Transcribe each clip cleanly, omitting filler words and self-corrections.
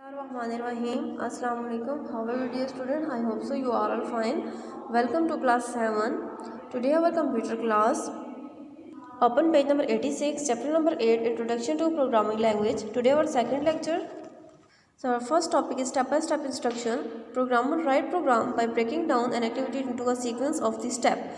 Bismillahirrahmanirrahim. Assalamu alaikum. How are you, dear student? I hope so you are all fine. Welcome to class 7. Today our computer class. Open page number 86, chapter number 8, Introduction to Programming Language. Today our second lecture. So our first topic is step-by-step instruction. Programmer write program by breaking down an activity into a sequence of the step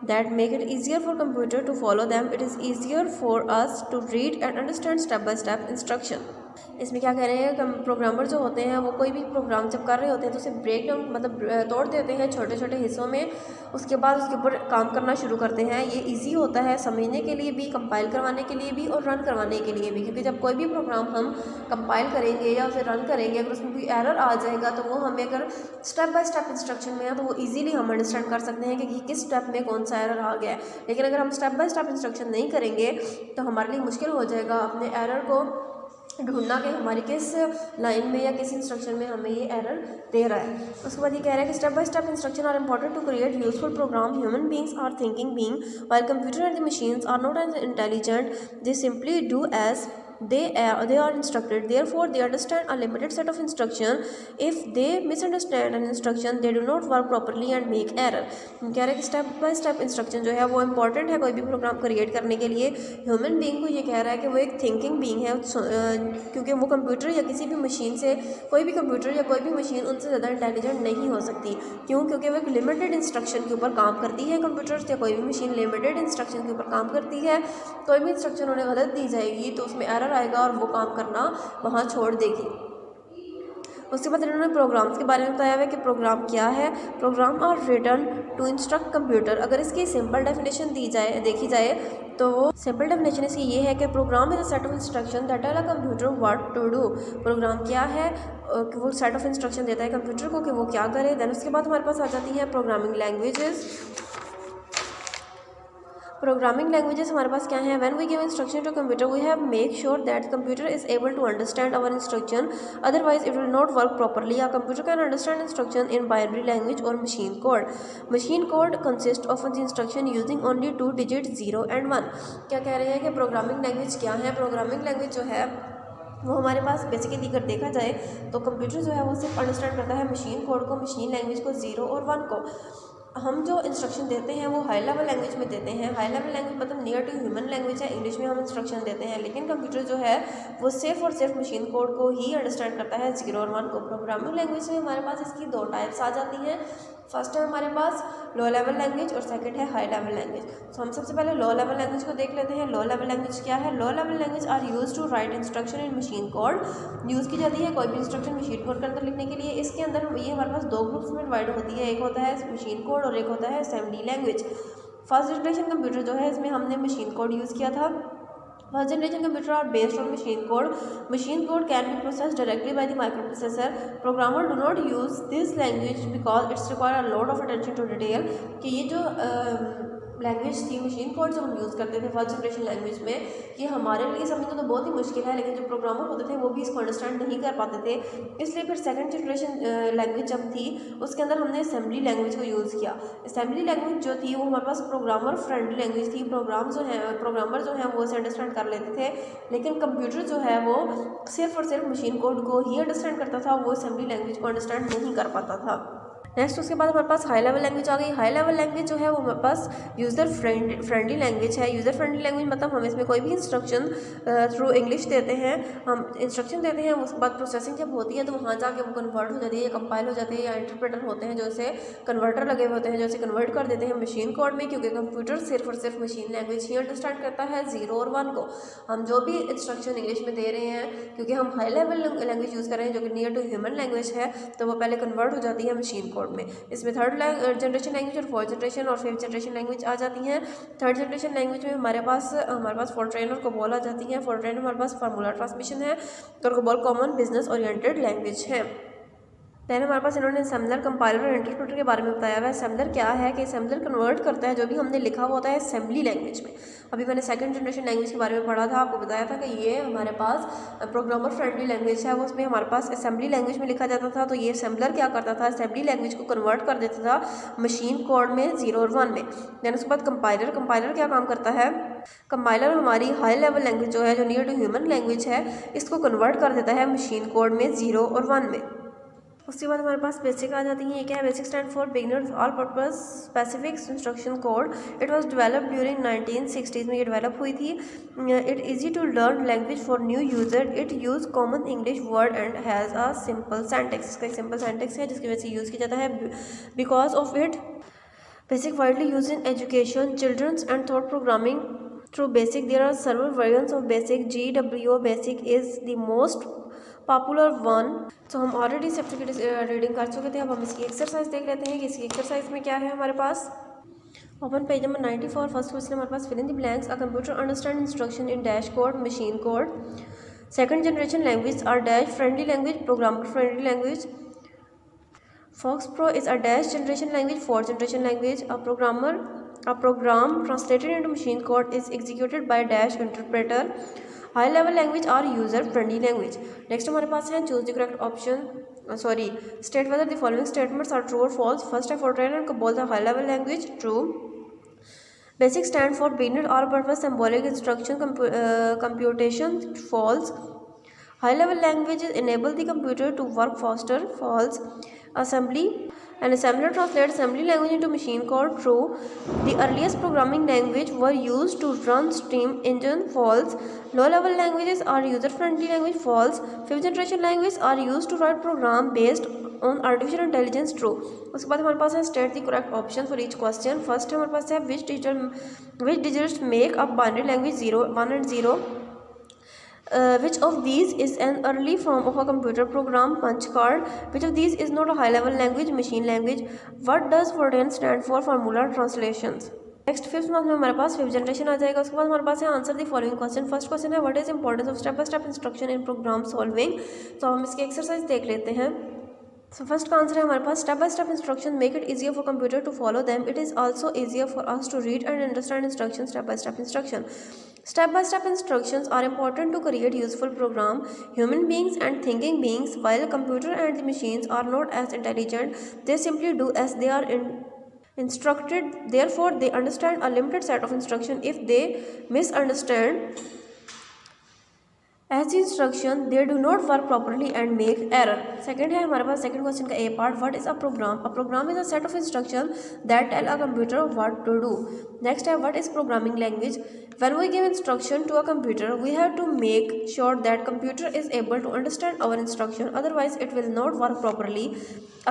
that make it easier for computer to follow them. It is easier for us to read and understand step-by-step instruction. इसमें क्या कह रहे हैं, programmer जो होते हैं वो कोई भी प्रोग्राम जब कर रहे होते हैं तो उसे ब्रेक डाउन मतलब तोड़ देते हैं छोटे छोटे हिस्सों में, उसके बाद उसके ऊपर काम करना शुरू करते हैं। ये इजी होता है समझने के लिए भी, कंपाइल करवाने के लिए भी और रन करवाने के लिए भी, क्योंकि जब कोई भी प्रोग्राम हम कंपाइल करेंगे या उसे रन करेंगे, अगर उसमें कोई एरर आ जाएगा तो वो हमें अगर स्टेप बाय स्टेप इंस्ट्रक्शन में है तो वो ईजिली हम अंडरस्टैंड कर सकते हैं कि किस स्टेप में कौन सा एरर आ गया है। लेकिन अगर हम स्टेप बाय स्टेप इंस्ट्रक्शन नहीं करेंगे तो हमारे लिए मुश्किल हो जाएगा अपने एरर को ढूंढना कि हमारी किस लाइन में या किस इंस्ट्रक्शन में हमें ये एरर दे रहा है। उसके बाद ये कह रहा है कि step by step instruction are important to create useful program. Human beings are thinking being while computer and the machines are not as intelligent, they simply do as they are instructed. Therefore they understand a limited set of instruction. If they misunderstand an instruction they do not work properly and make error. कह रहे हैं कि step by step instruction जो है वो important है कोई भी प्रोग्राम क्रिएट करने के लिए। ह्यूमन बीइंग को ये कह रहा है कि वो एक थिंकिंग बीइंग है, क्योंकि वो कंप्यूटर या किसी भी मशीन से, कोई भी कंप्यूटर या कोई भी मशीन उनसे ज़्यादा इंटेलिजेंट नहीं हो सकती। क्यों? क्योंकि वो एक लिमिटेड इंस्ट्रक्शन के ऊपर काम करती है। कंप्यूटर या कोई भी मशीन लिमिटेड इंस्ट्रक्शन के ऊपर काम करती है। कोई भी इंस्ट्रक्शन उन्हें गलत दी जाएगी तो उसमें एरर आएगा और वो काम करना वहाँ छोड़ देगी। उसके बाद इन्होंने प्रोग्राम्स के बारे में बताया हुआ है कि प्रोग्राम क्या है। Program are written to instruct computer. अगर इसकी सिंपल डेफिनेशन देखी जाए तो सिंपल डेफिनेशन इसकी ये है कि program is a set of instruction that tell a computer what to do. Program क्या है कि वो सेट ऑफ इंस्ट्रक्शन देता है कंप्यूटर को कि वो क्या करे। देन उसके बाद हमारे पास आ जाती है प्रोग्रामिंग लैंग्वेजेस। प्रोग्रामिंग लैंग्वेजेस हमारे पास क्या है? When we give instruction to computer we have make sure that computer is able to understand our instruction, otherwise it will not work properly. A computer can understand instruction in binary language और machine code. Machine code consist of the instruction using only 2 digit 0 and 1। क्या कह रहे हैं कि programming language क्या है? Programming language जो है वो हमारे पास बेसिकली अगर देखा जाए तो कंप्यूटर जो है वो सिर्फ अंडरस्टैंड करता है मशीन कोड को, मशीन लैंग्वेज को, 0 और 1 को। हम जो इंस्ट्रक्शन देते हैं वो हाई लेवल लैंग्वेज में देते हैं। हाई लेवल लैंग्वेज मतलब नियर टू ह्यूमन लैंग्वेज है, इंग्लिश में हम इंस्ट्रक्शन देते हैं। लेकिन कंप्यूटर जो है वो सिर्फ और सिर्फ मशीन कोड को ही अंडरस्टैंड करता है, 0 और 1 को। प्रोग्रामिंग लैंग्वेज में हमारे पास इसकी 2 टाइप्स आ जाती हैं। फर्स्ट है हमारे पास लो लेवल लैंग्वेज और सेकंड है हाई लेवल लैंग्वेज। तो हम सबसे पहले लो लेवल लैंग्वेज को देख लेते हैं। लो लेवल लैंग्वेज क्या है? Low level language are use to write instruction in machine code. Use की जाती है कोई भी इंस्ट्रक्शन मशीन कोड के अंदर लिखने के लिए। इसके अंदर ये हमारे पास 2 ग्रुप्स में डिवाइड होती है, एक होता है मशीन कोड और एक होता है assembly language. First generation computer जो है इसमें हमने मशीन कोड यूज़ किया था। First generation computer are based on machine code. Machine code can be processed directly by the microprocessor. Programmer do not use this language because it's require a lot of attention to detail. कि ये जो language थी machine code जो हम use करते थे first generation language में, ये हमारे लिए समझना तो बहुत ही मुश्किल है, लेकिन जो प्रोग्रामर होते थे वो भी इसको अंडरस्टैंड नहीं कर पाते थे। इसलिए फिर सेकंड जनरेशन लैंग्वेज जब थी उसके अंदर हमने असेंबली लैंग्वेज को यूज़ किया। असेंबली लैंग्वेज जो थी वो हमारे पास प्रोग्रामर फ्रेंडली लैंग्वेज थी। प्रोग्रामर जो हैं वो उसे अंडरस्टैंड कर लेते थे, लेकिन कंप्यूटर जो है वो सिर्फ और सिर्फ मशीन कोड को ही अंडरस्टैंड करता था, वो असेंबली लैंग्वेज को अंडरस्टैंड नहीं कर पाता था। नेक्स्ट उसके बाद हमारे पास हाई लेवल लैंग्वेज आ गई। हाई लेवल लैंग्वेज जो है वो हमारे पास यूज़र फ्रेंडली लैंग्वेज है। यूज़र फ्रेंडली लैंग्वेज मतलब हम इसमें कोई भी इंस्ट्रक्शन थ्रू इंग्लिश देते हैं, हम इंस्ट्रक्शन देते हैं, उसके बाद प्रोसेसिंग जब होती है तो वहाँ जाके वो कन्वर्ट हो जाती है या कंपाइल हो जाती है, या इंटरप्रेटर होते हैं जो इसे कन्वर्टर लगे हुए होते हैं जो इसे कन्वर्ट कर देते हैं मशीन कोड में, क्योंकि कंप्यूटर सिर्फ और सिर्फ मशीन लैंग्वेज ही अंडरस्टैंड करता है, 0 और 1 को। हम जो भी इंस्ट्रक्शन इंग्लिश में दे रहे हैं, क्योंकि हम हाई लेवल लैंग्वेज यूज़ कर रहे हैं जो कि नियर टू ह्यूमन लैंग्वेज है, तो वो पहले कन्वर्ट हो जाती है मशीन कोड में। इसमें थर्ड जनरेशन लैंग्वेज और फोर्थ जनरेशन और फिफ्थ जनरेशन लैंग्वेज आ जाती हैं। थर्ड जनरेशन लैंग्वेज में हमारे पास फोर्ट्रेन और कोबोल आ जाती हैं। फोर्ट्रेन हमारे पास फार्मूला ट्रांसमिशन है और COBOL common business oriented language है। दैन हमारे पास इन्होंने असेंबलर, कंपाइलर और इंटरप्रेटर के बारे में बताया हुआ है। असेंबलर क्या है कि असेंबलर कन्वर्ट करता है जो भी हमने लिखा हुआ होता है असेंबली लैंग्वेज में। अभी मैंने सेकंड जनरेशन लैंग्वेज के बारे में पढ़ा था, आपको बताया था कि ये हमारे पास प्रोग्रामर फ्रेंडली लैंग्वेज है, वो उसमें हमारे पास असेंबली लैंग्वेज में लिखा जाता था। तो ये असेंबलर क्या करता था, असेंबली लैंग्वेज को कन्वर्ट कर देता था मशीन कोड में 0 और 1 में। दैन उसके बाद कंपाइलर, कंपाइलर क्या काम करता है, कंपाइलर हमारी हाई लेवल लैंग्वेज जो है, जो नियर टू ह्यूमन लैंग्वेज है, इसको कन्वर्ट कर देता है मशीन कोड में 0 और 1 में। उसके बाद हमारे पास बेसिक आ जाती हैं। ये क्या है, BASIC stand for beginners all purpose specific instruction code. It was developed during 1960s में ये डेवलप हुई थी। It easy to learn language for new user. It use common English word and has a simple syntax. इसका एक simple सेंटेक्स है जिसकी वजह से यूज़ किया जाता है। Because of it BASIC widely use in education, children's and thought programming through BASIC. There are several versions of BASIC. GWO BASIC is the most popular one. तो हम ऑलरेडी इस चैप्टर की रीडिंग कर चुके थे। अब हम इसकी एक्सरसाइज देख लेते हैं कि इसकी एक्सरसाइज में क्या है हमारे पास। Open page number 94। First question हमारे पास, fill in the blanks. A computer understand instruction in dash code, machine code. Second generation language are dash friendly language, programmer friendly language. Fox Pro is a dash generation language, fourth generation language. A program translated into machine code is executed by dash interpreter. High level language or user friendly language. Next हमारे पास है, choose the correct option. State whether the following statements are true or false. First है, Fortran and COBOL the high level language. True. Basic stand for beginner all purpose symbolic instruction computation. False. High level languages enable the computer to work faster. False. Assembly. An assembler translates assembly language into machine code. True. The earliest programming language were used to run steam engine. False. Low level languages are user friendly language. False. Fifth generation languages are used to write program based on artificial intelligence. True. उसके बाद हमारे पास है, state the correct option for each question. First हमारे पास है, which digits make up binary language 0, 1 and 0. Which of these is an early form of a computer program, punch card. Which of these is not a high level language, machine language. What does Fortran stand for, formula translations. Next fifth में हमारे पास fifth generation आ जाएगा। उसके बाद हमारे पास है, answer the following question. First question है, what is importance of step by step instruction in program solving. तो हम इसकी एक्सरसाइज देख लेते हैं। सो फर्स्ट का आंसर है हमारे पास, step by step instruction make it easier for computer to follow them. It is also easier for us to read and understand instruction, step by step instruction. Step by step instructions are important to create useful program. Human beings and thinking beings, while computer and the machines are not as intelligent, they simply do as they are instructed. Therefore, they understand a limited set of instruction. If they misunderstand as the instruction, they do not work properly and make error. Second है हमारे पास, second question का A part, what is a program. A program is a set of instruction that tell a computer what to do. Next है, what is programming language. When we give instruction to a computer, we have to make sure that computer is able to understand our instruction, otherwise it will not work properly.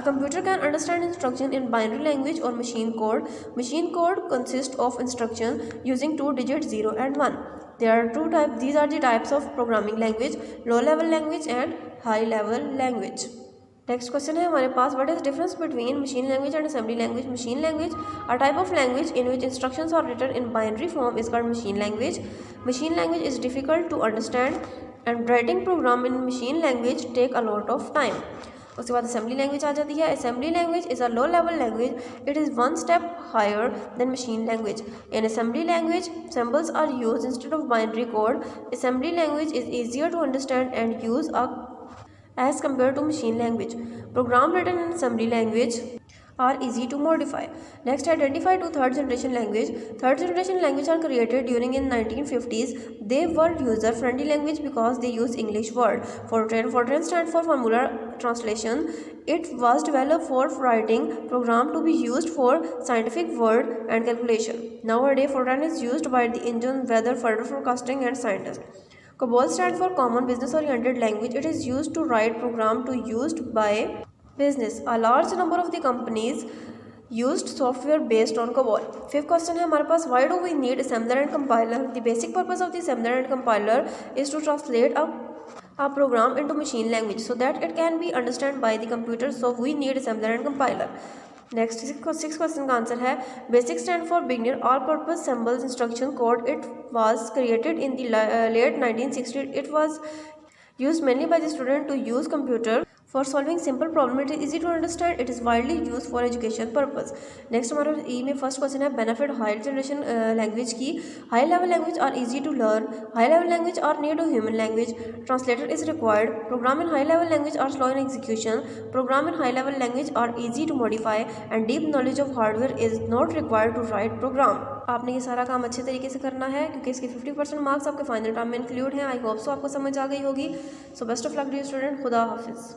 A computer can understand instruction in binary language or machine code. Machine code consists of instruction using 2 digits 0 and 1. There are two types. These are the types of programming language: low level language and high level language. Next question है हमारे पास, what is difference between machine language and assembly language. Machine language, a type of language in which instructions are written in binary form, is called machine language. Machine language is difficult to understand and writing program in machine language take a lot of time. उसके बाद assembly language आ जाती है. Assembly language is a low level language. It is one step higher than machine language. In assembly language symbols are use instead of binary code. Assembly language is easier to understand and use as compared to machine language. Program written in assembly language are easy to modify. Next, identify two third generation language. Third generation language are created during in 1950s. They were user friendly language because they use English word. Fortran stands for formula translation. It was developed for writing program to be used for scientific word and calculation. Nowadays, Fortran is used by the engine, weather, further forecasting and scientists. COBOL stands for Common Business Oriented Language. It is used to write program to used by business. A large number of the companies used software based on COBOL. Fifth question है हमारे पास, why do we need assembler and compiler. The basic purpose of the assembler and compiler is to translate a program into machine language so that it can be understood by the computer. So we need assembler and compiler. Next six question का answer है, BASIC stand for beginner all purpose symbols instruction code. It was created in the late 1960. It was used mainly by the student to use computer for solving simple problem it is easy to understand, it is widely use for education purpose. Next हमारा E में first question है benefit higher generation language की। High level language are easy to learn, high level language are near to human language, translator is required, program in high level language are slow in execution, program in high level language are easy to modify and deep knowledge of hardware is not required to write program. आपने ये सारा काम अच्छे तरीके से करना है क्योंकि इसके 50% मार्क्स आपके फाइनल टर्म में इंक्लूड हैं। आई होप सो आपको समझ आ गई होगी। So best of luck dear student, खुदा हाफिज़।